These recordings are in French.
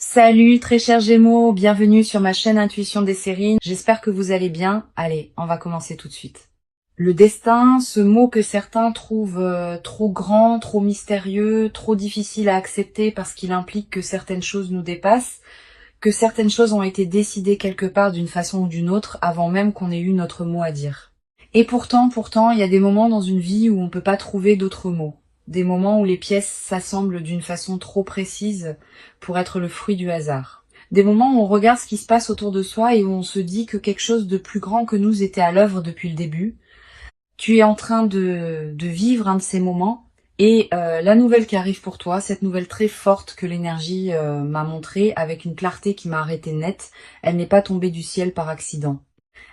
Salut très chers Gémeaux, bienvenue sur ma chaîne Intuition des séries. J'espère que vous allez bien. Allez, on va commencer tout de suite. Le destin, ce mot que certains trouvent trop grand, trop mystérieux, trop difficile à accepter parce qu'il implique que certaines choses nous dépassent, que certaines choses ont été décidées quelque part d'une façon ou d'une autre avant même qu'on ait eu notre mot à dire. Et pourtant, il y a des moments dans une vie où on peut pas trouver d'autres mots. Des moments où les pièces s'assemblent d'une façon trop précise pour être le fruit du hasard. Des moments où on regarde ce qui se passe autour de soi et où on se dit que quelque chose de plus grand que nous était à l'œuvre depuis le début. Tu es en train de vivre un de ces moments et la nouvelle qui arrive pour toi, cette nouvelle très forte que l'énergie m'a montrée avec une clarté qui m'a arrêté net, elle n'est pas tombée du ciel par accident.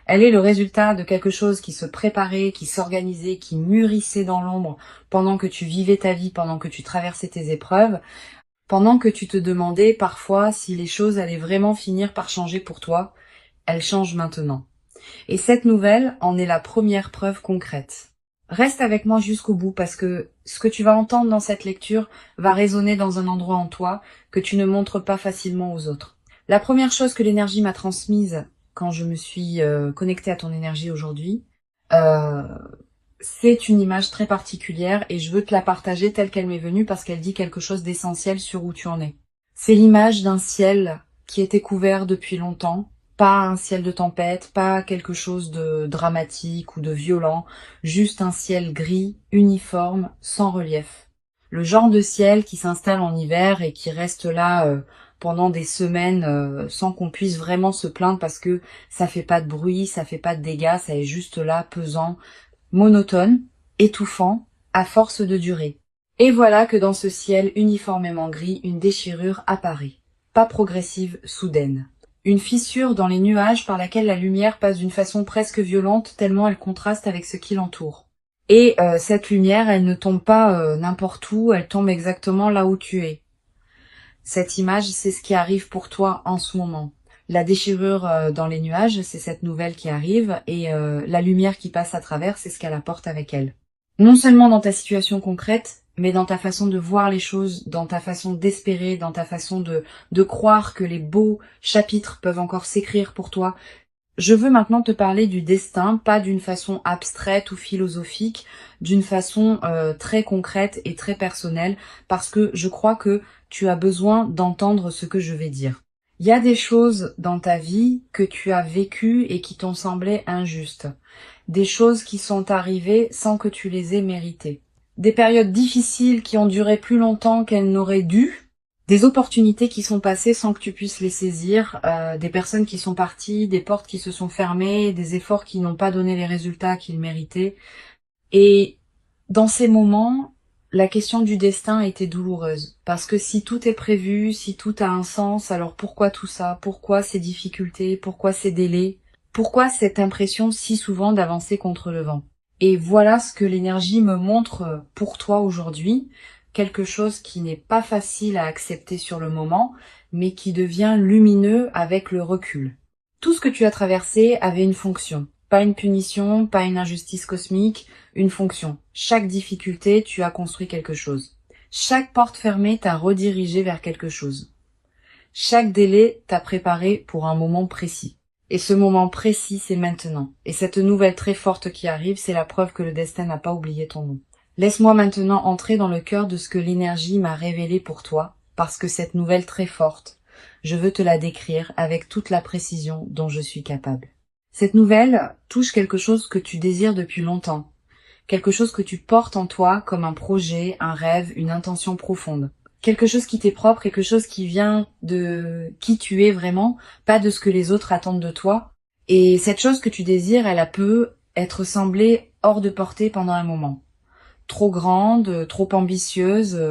Elle est le résultat de quelque chose qui se préparait, qui s'organisait, qui mûrissait dans l'ombre pendant que tu vivais ta vie, pendant que tu traversais tes épreuves, pendant que tu te demandais parfois si les choses allaient vraiment finir par changer pour toi. Elles changent maintenant. Et cette nouvelle en est la première preuve concrète. Reste avec moi jusqu'au bout parce que ce que tu vas entendre dans cette lecture va résonner dans un endroit en toi que tu ne montres pas facilement aux autres. La première chose que l'énergie m'a transmise quand je me suis connectée à ton énergie aujourd'hui, c'est une image très particulière et je veux te la partager telle qu'elle m'est venue parce qu'elle dit quelque chose d'essentiel sur où tu en es. C'est l'image d'un ciel qui était couvert depuis longtemps, pas un ciel de tempête, pas quelque chose de dramatique ou de violent, juste un ciel gris, uniforme, sans relief. Le genre de ciel qui s'installe en hiver et qui reste là pendant des semaines sans qu'on puisse vraiment se plaindre parce que ça fait pas de bruit, ça fait pas de dégâts, ça est juste là, pesant, monotone, étouffant, à force de durer. Et voilà que dans ce ciel uniformément gris, une déchirure apparaît, pas progressive, soudaine. Une fissure dans les nuages par laquelle la lumière passe d'une façon presque violente tellement elle contraste avec ce qui l'entoure. Et cette lumière, elle ne tombe pas n'importe où, elle tombe exactement là où tu es. Cette image, c'est ce qui arrive pour toi en ce moment. La déchirure dans les nuages, c'est cette nouvelle qui arrive, et la lumière qui passe à travers, c'est ce qu'elle apporte avec elle. Non seulement dans ta situation concrète, mais dans ta façon de voir les choses, dans ta façon d'espérer, dans ta façon de croire que les beaux chapitres peuvent encore s'écrire pour toi. Je veux maintenant te parler du destin, pas d'une façon abstraite ou philosophique, d'une façon très concrète et très personnelle, parce que je crois que tu as besoin d'entendre ce que je vais dire. Il y a des choses dans ta vie que tu as vécues et qui t'ont semblé injustes. Des choses qui sont arrivées sans que tu les aies méritées. Des périodes difficiles qui ont duré plus longtemps qu'elles n'auraient dû. Des opportunités qui sont passées sans que tu puisses les saisir, des personnes qui sont parties, des portes qui se sont fermées, des efforts qui n'ont pas donné les résultats qu'ils méritaient. Et dans ces moments, la question du destin était douloureuse. Parce que si tout est prévu, si tout a un sens, alors pourquoi tout ça? Pourquoi ces difficultés? Pourquoi ces délais? Pourquoi cette impression si souvent d'avancer contre le vent? Et voilà ce que l'énergie me montre pour toi aujourd'hui. Quelque chose qui n'est pas facile à accepter sur le moment, mais qui devient lumineux avec le recul. Tout ce que tu as traversé avait une fonction. Pas une punition, pas une injustice cosmique, une fonction. Chaque difficulté, tu as construit quelque chose. Chaque porte fermée t'a redirigé vers quelque chose. Chaque délai t'a préparé pour un moment précis. Et ce moment précis, c'est maintenant. Et cette nouvelle très forte qui arrive, c'est la preuve que le destin n'a pas oublié ton nom. Laisse-moi maintenant entrer dans le cœur de ce que l'énergie m'a révélé pour toi, parce que cette nouvelle très forte, je veux te la décrire avec toute la précision dont je suis capable. Cette nouvelle touche quelque chose que tu désires depuis longtemps, quelque chose que tu portes en toi comme un projet, un rêve, une intention profonde. Quelque chose qui t'est propre, quelque chose qui vient de qui tu es vraiment, pas de ce que les autres attendent de toi. Et cette chose que tu désires, elle a peut être semblée hors de portée pendant un moment. Trop grande, trop ambitieuse,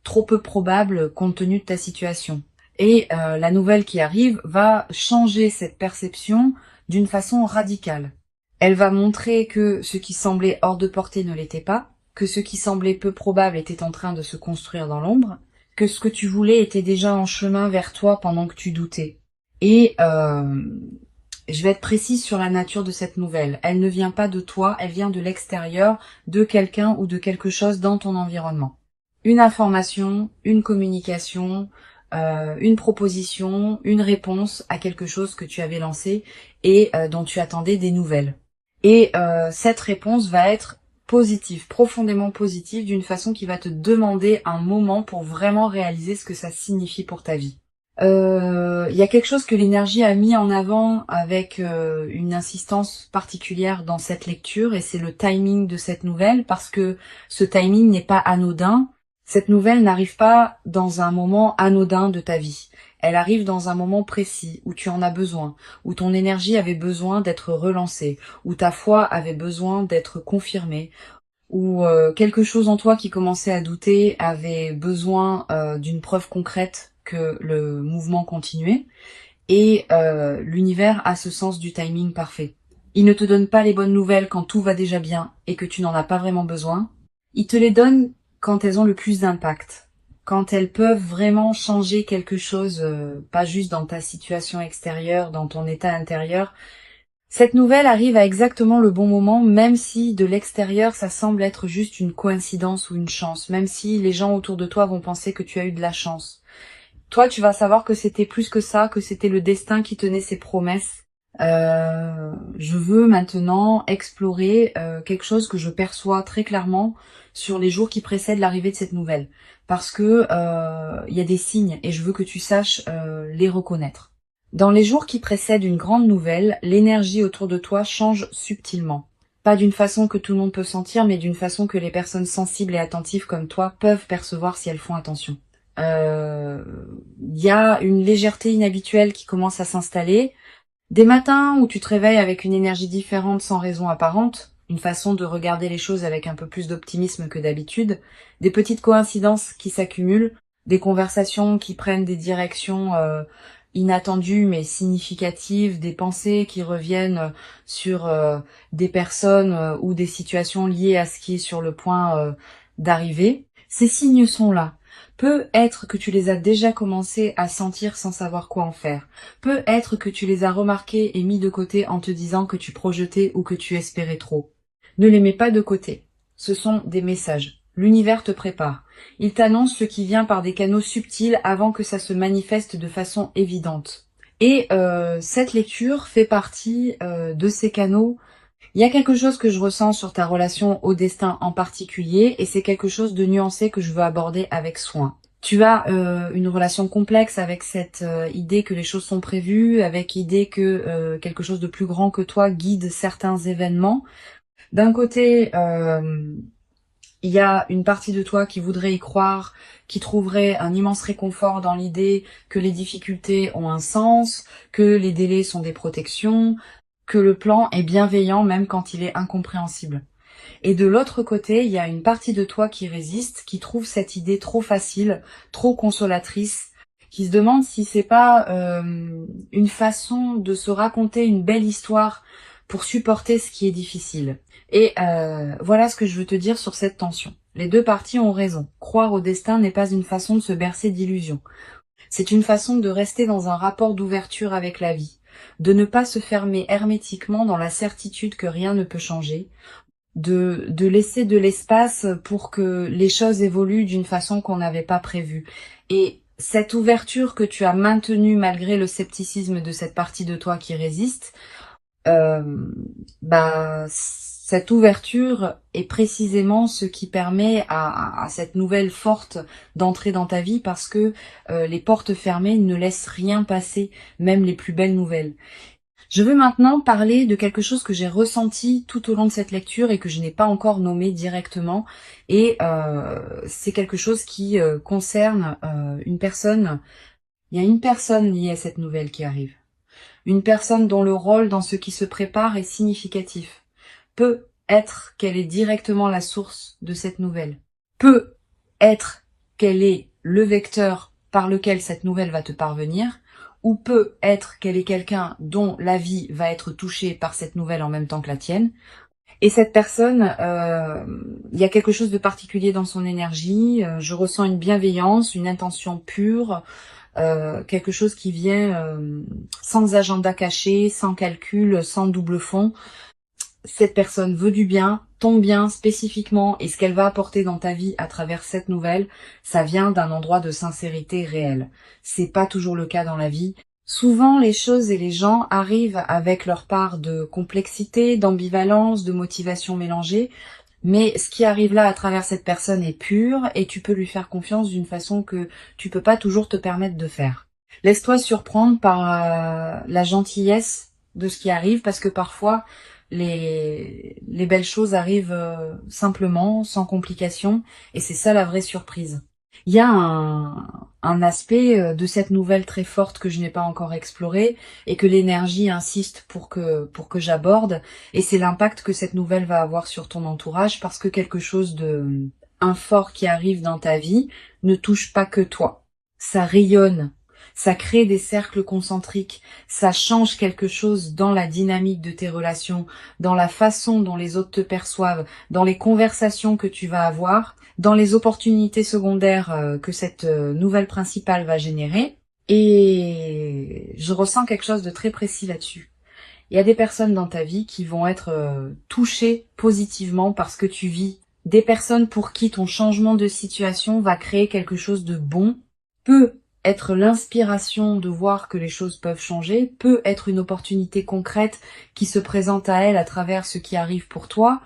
trop peu probable compte tenu de ta situation. Et la nouvelle qui arrive va changer cette perception d'une façon radicale. Elle va montrer que ce qui semblait hors de portée ne l'était pas, que ce qui semblait peu probable était en train de se construire dans l'ombre, que ce que tu voulais était déjà en chemin vers toi pendant que tu doutais. Et je vais être précise sur la nature de cette nouvelle. Elle ne vient pas de toi, elle vient de l'extérieur, de quelqu'un ou de quelque chose dans ton environnement. Une information, une communication, une proposition, une réponse à quelque chose que tu avais lancé et dont tu attendais des nouvelles. Et cette réponse va être positive, profondément positive, d'une façon qui va te demander un moment pour vraiment réaliser ce que ça signifie pour ta vie. Il y a quelque chose que l'énergie a mis en avant avec une insistance particulière dans cette lecture, et c'est le timing de cette nouvelle, parce que ce timing n'est pas anodin. Cette nouvelle n'arrive pas dans un moment anodin de ta vie. Elle arrive dans un moment précis où tu en as besoin, où ton énergie avait besoin d'être relancée, où ta foi avait besoin d'être confirmée, où quelque chose en toi qui commençait à douter avait besoin d'une preuve concrète que le mouvement continuait, et l'univers a ce sens du timing parfait. Il ne te donne pas les bonnes nouvelles quand tout va déjà bien et que tu n'en as pas vraiment besoin. Il te les donne quand elles ont le plus d'impact, quand elles peuvent vraiment changer quelque chose, pas juste dans ta situation extérieure, dans ton état intérieur. Cette nouvelle arrive à exactement le bon moment, même si de l'extérieur ça semble être juste une coïncidence ou une chance, même si les gens autour de toi vont penser que tu as eu de la chance. Toi, tu vas savoir que c'était plus que ça, que c'était le destin qui tenait ses promesses. Je veux maintenant explorer quelque chose que je perçois très clairement sur les jours qui précèdent l'arrivée de cette nouvelle, parce que il y a des signes et je veux que tu saches les reconnaître. Dans les jours qui précèdent une grande nouvelle, l'énergie autour de toi change subtilement. Pas d'une façon que tout le monde peut sentir, mais d'une façon que les personnes sensibles et attentives comme toi peuvent percevoir si elles font attention. Il y a une légèreté inhabituelle qui commence à s'installer. Des matins où tu te réveilles avec une énergie différente sans raison apparente, une façon de regarder les choses avec un peu plus d'optimisme que d'habitude, des petites coïncidences qui s'accumulent, des conversations qui prennent des directions inattendues mais significatives, des pensées qui reviennent sur des personnes ou des situations liées à ce qui est sur le point d'arriver. Ces signes sont là. Peut être que tu les as déjà commencé à sentir sans savoir quoi en faire. Peut être que tu les as remarqués et mis de côté en te disant que tu projetais ou que tu espérais trop. Ne les mets pas de côté. Ce sont des messages. L'univers te prépare. Il t'annonce ce qui vient par des canaux subtils avant que ça se manifeste de façon évidente. Et cette lecture fait partie de ces canaux. Il y a quelque chose que je ressens sur ta relation au destin en particulier, et c'est quelque chose de nuancé que je veux aborder avec soin. Tu as une relation complexe avec cette idée que les choses sont prévues, avec l'idée que quelque chose de plus grand que toi guide certains événements. D'un côté, il y a une partie de toi qui voudrait y croire, qui trouverait un immense réconfort dans l'idée que les difficultés ont un sens, que les délais sont des protections, que le plan est bienveillant même quand il est incompréhensible. Et de l'autre côté, il y a une partie de toi qui résiste, qui trouve cette idée trop facile, trop consolatrice, qui se demande si c'est pas une façon de se raconter une belle histoire pour supporter ce qui est difficile. Et voilà ce que je veux te dire sur cette tension. Les deux parties ont raison. Croire au destin n'est pas une façon de se bercer d'illusions. C'est une façon de rester dans un rapport d'ouverture avec la vie, de ne pas se fermer hermétiquement dans la certitude que rien ne peut changer, de laisser de l'espace pour que les choses évoluent d'une façon qu'on n'avait pas prévue. Et cette ouverture que tu as maintenue malgré le scepticisme de cette partie de toi qui résiste, cette ouverture est précisément ce qui permet à cette nouvelle forte d'entrer dans ta vie, parce que les portes fermées ne laissent rien passer, même les plus belles nouvelles. Je veux maintenant parler de quelque chose que j'ai ressenti tout au long de cette lecture et que je n'ai pas encore nommé directement. Et c'est quelque chose qui concerne une personne. Il y a une personne liée à cette nouvelle qui arrive. Une personne dont le rôle dans ce qui se prépare est significatif. Peut être qu'elle est directement la source de cette nouvelle. Peut être qu'elle est le vecteur par lequel cette nouvelle va te parvenir, ou peut être qu'elle est quelqu'un dont la vie va être touchée par cette nouvelle en même temps que la tienne. Et cette personne, il y a quelque chose de particulier dans son énergie, je ressens une bienveillance, une intention pure, quelque chose qui vient sans agenda caché, sans calcul, sans double fond. cette personne veut du bien, ton bien spécifiquement, et ce qu'elle va apporter dans ta vie à travers cette nouvelle, ça vient d'un endroit de sincérité réelle. C'est pas toujours le cas dans la vie. Souvent, les choses et les gens arrivent avec leur part de complexité, d'ambivalence, de motivation mélangée, mais ce qui arrive là à travers cette personne est pur et tu peux lui faire confiance d'une façon que tu peux pas toujours te permettre de faire. Laisse-toi surprendre par la gentillesse de ce qui arrive parce que parfois les belles choses arrivent simplement, sans complications, et c'est ça la vraie surprise. Il y a un aspect de cette nouvelle très forte que je n'ai pas encore exploré et que l'énergie insiste pour que j'aborde, et c'est l'impact que cette nouvelle va avoir sur ton entourage parce que quelque chose un fort qui arrive dans ta vie ne touche pas que toi. Ça rayonne. Ça crée des cercles concentriques, ça change quelque chose dans la dynamique de tes relations, dans la façon dont les autres te perçoivent, dans les conversations que tu vas avoir, dans les opportunités secondaires que cette nouvelle principale va générer. Et je ressens quelque chose de très précis là-dessus. Il y a des personnes dans ta vie qui vont être touchées positivement parce que tu vis. Des personnes pour qui ton changement de situation va créer quelque chose de bon, peut être l'inspiration de voir que les choses peuvent changer, peut être une opportunité concrète qui se présente à elle à travers ce qui arrive pour toi,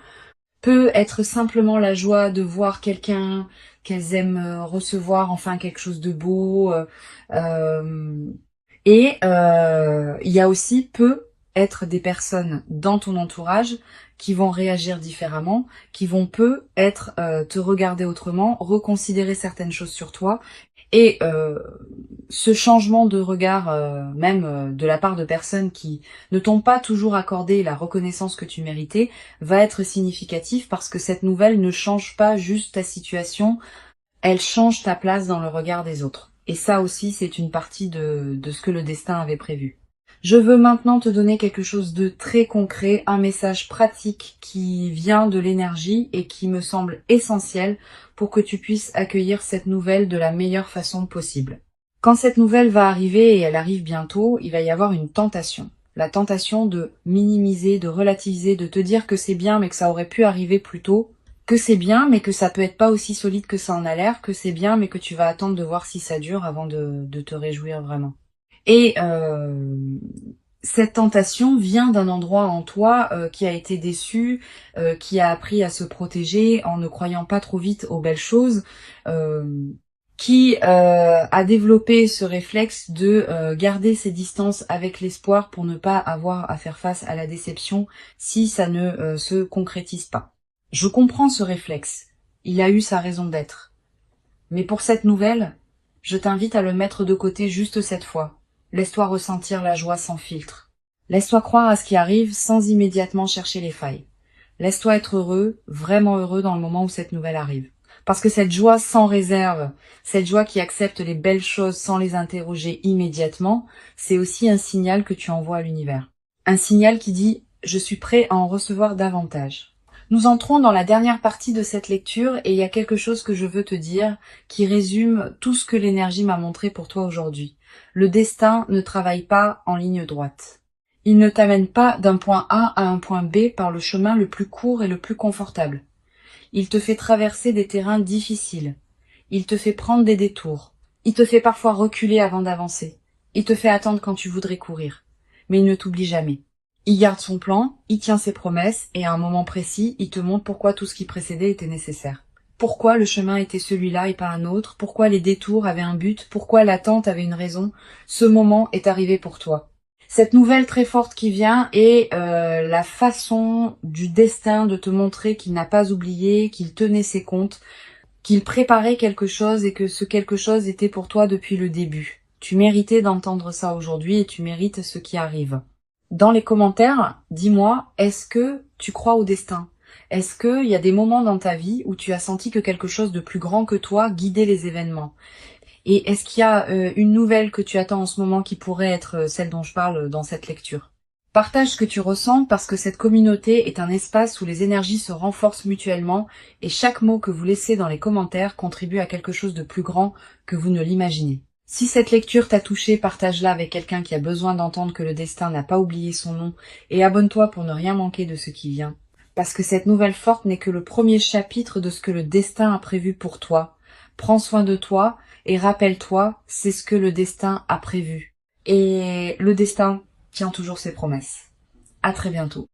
peut être simplement la joie de voir quelqu'un qu'elles aiment recevoir, enfin quelque chose de beau. Il y a aussi peut être des personnes dans ton entourage qui vont réagir différemment, qui vont peut être te regarder autrement, reconsidérer certaines choses sur toi. Et ce changement de regard, même de la part de personnes qui ne t'ont pas toujours accordé la reconnaissance que tu méritais, va être significatif parce que cette nouvelle ne change pas juste ta situation, elle change ta place dans le regard des autres. Et ça aussi, c'est une partie de ce que le destin avait prévu. Je veux maintenant te donner quelque chose de très concret, un message pratique qui vient de l'énergie et qui me semble essentiel pour que tu puisses accueillir cette nouvelle de la meilleure façon possible. Quand cette nouvelle va arriver, et elle arrive bientôt, il va y avoir une tentation. La tentation de minimiser, de relativiser, de te dire que c'est bien mais que ça aurait pu arriver plus tôt, que c'est bien mais que ça peut être pas aussi solide que ça en a l'air, que c'est bien mais que tu vas attendre de voir si ça dure avant de te réjouir vraiment. Et cette tentation vient d'un endroit en toi qui a été déçu, qui a appris à se protéger en ne croyant pas trop vite aux belles choses, qui a développé ce réflexe de garder ses distances avec l'espoir pour ne pas avoir à faire face à la déception si ça ne se concrétise pas. Je comprends ce réflexe, il a eu sa raison d'être. Mais pour cette nouvelle, je t'invite à le mettre de côté juste cette fois. Laisse-toi ressentir la joie sans filtre. Laisse-toi croire à ce qui arrive sans immédiatement chercher les failles. Laisse-toi être heureux, vraiment heureux dans le moment où cette nouvelle arrive. Parce que cette joie sans réserve, cette joie qui accepte les belles choses sans les interroger immédiatement, c'est aussi un signal que tu envoies à l'univers. Un signal qui dit « je suis prêt à en recevoir davantage ». Nous entrons dans la dernière partie de cette lecture et il y a quelque chose que je veux te dire qui résume tout ce que l'énergie m'a montré pour toi aujourd'hui. Le destin ne travaille pas en ligne droite. Il ne t'amène pas d'un point A à un point B par le chemin le plus court et le plus confortable. Il te fait traverser des terrains difficiles. Il te fait prendre des détours. Il te fait parfois reculer avant d'avancer. Il te fait attendre quand tu voudrais courir. Mais il ne t'oublie jamais. Il garde son plan, il tient ses promesses, et à un moment précis, il te montre pourquoi tout ce qui précédait était nécessaire. Pourquoi le chemin était celui-là et pas un autre, pourquoi les détours avaient un but, pourquoi l'attente avait une raison. Ce moment est arrivé pour toi. Cette nouvelle très forte qui vient est la façon du destin de te montrer qu'il n'a pas oublié, qu'il tenait ses comptes, qu'il préparait quelque chose et que ce quelque chose était pour toi depuis le début. Tu méritais d'entendre ça aujourd'hui et tu mérites ce qui arrive. Dans les commentaires, dis-moi, est-ce que tu crois au destin? Est-ce qu'il y a des moments dans ta vie où tu as senti que quelque chose de plus grand que toi guidait les événements? Et est-ce qu'il y a une nouvelle que tu attends en ce moment qui pourrait être celle dont je parle dans cette lecture? Partage ce que tu ressens parce que cette communauté est un espace où les énergies se renforcent mutuellement et chaque mot que vous laissez dans les commentaires contribue à quelque chose de plus grand que vous ne l'imaginez. Si cette lecture t'a touché, partage-la avec quelqu'un qui a besoin d'entendre que le destin n'a pas oublié son nom et abonne-toi pour ne rien manquer de ce qui vient. Parce que cette nouvelle forte n'est que le premier chapitre de ce que le destin a prévu pour toi. Prends soin de toi et rappelle-toi, c'est ce que le destin a prévu. Et le destin tient toujours ses promesses. À très bientôt.